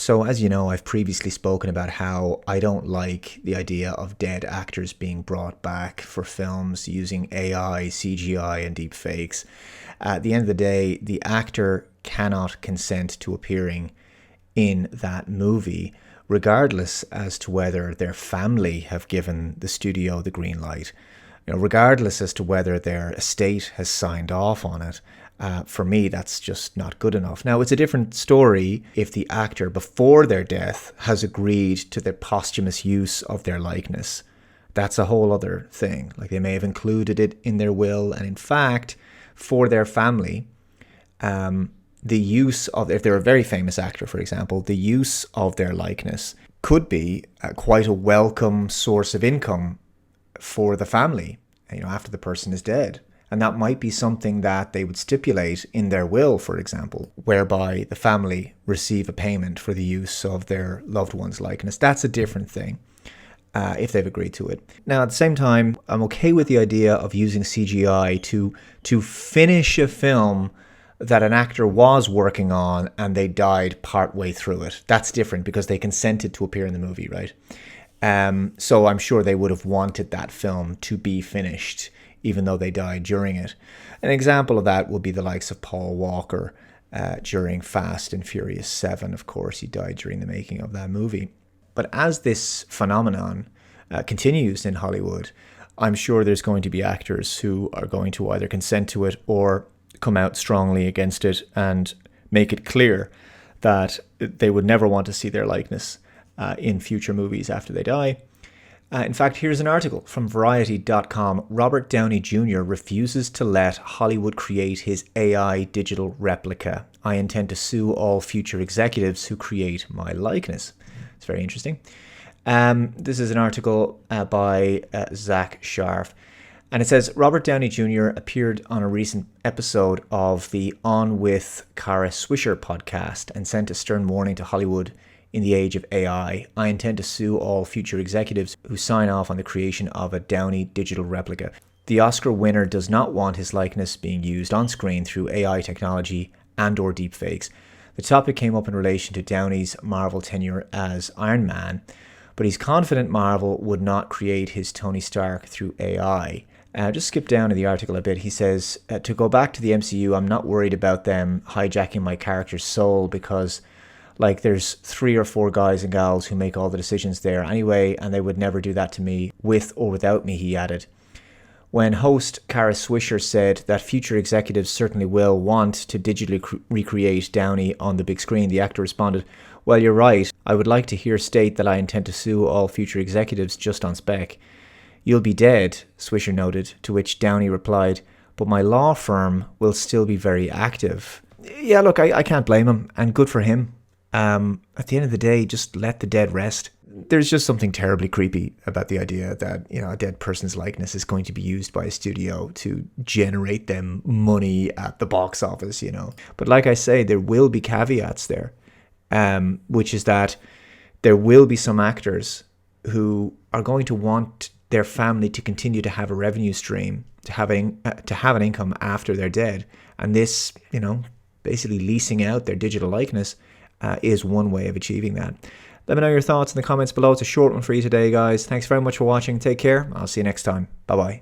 So as you know, I've previously spoken about how I don't like the idea of dead actors being brought back for films using AI, CGI, and deepfakes. At the end of the day, the actor cannot consent to appearing in that movie, regardless as to whether their family have given the studio the green light, regardless as to whether their estate has signed off on it. For me, that's just not good enough. Now, it's a different story if the actor, before their death, has agreed to the posthumous use of their likeness. That's a whole other thing. Like, they may have included it in their will, and in fact, for their family, the use of, if they're a very famous actor, for example, the use of their likeness could be quite a welcome source of income for the family, after the person is dead. And that might be something that they would stipulate in their will, for example, whereby the family receive a payment for the use of their loved one's likeness. That's a different thing, if they've agreed to it. Now, at the same time, I'm okay with the idea of using CGI to finish a film that an actor was working on and they died partway through it. That's different because they consented to appear in the movie, right? So I'm sure they would have wanted that film to be finished, even though they died during it. An example of that would be the likes of Paul Walker during Fast and Furious 7. Of course, he died during the making of that movie. But as this phenomenon continues in Hollywood, I'm sure there's going to be actors who are going to either consent to it or come out strongly against it and make it clear that they would never want to see their likeness in future movies after they die. In fact, here's an article from Variety.com. Robert Downey Jr. refuses to let Hollywood create his AI digital replica. I intend to sue all future executives who create my likeness. It's very interesting. This is an article by Zach Sharf. And it says, Robert Downey Jr. appeared on a recent episode of the On With Kara Swisher podcast and sent a stern warning to Hollywood. In the age of AI, I intend to sue all future executives who sign off on the creation of a Downey digital replica. The Oscar winner does not want his likeness being used on screen through AI technology and or deepfakes. The topic came up in relation to Downey's Marvel tenure as Iron Man, but he's confident Marvel would not create his Tony Stark through AI. Just skip down in the article a bit. He says, to go back to the MCU, I'm not worried about them hijacking my character's soul because there's 3 or 4 guys and gals who make all the decisions there anyway, and they would never do that to me, with or without me, he added. When host Kara Swisher said that future executives certainly will want to digitally recreate Downey on the big screen, the actor responded, well, you're right. I would like to hear state that I intend to sue all future executives just on spec. You'll be dead, Swisher noted, to which Downey replied, but my law firm will still be very active. Yeah, look, I can't blame him, and good for him. At the end of the day, just let the dead rest. There's just something terribly creepy about the idea that, a dead person's likeness is going to be used by a studio to generate them money at the box office, But like I say, there will be caveats there, which is that there will be some actors who are going to want their family to continue to have a revenue stream, to have an income after they're dead. And this, basically leasing out their digital likeness is one way of achieving that. Let me know your thoughts in the comments below. It's a short one for you today, guys. Thanks very much for watching. Take care. I'll see you next time. Bye-bye.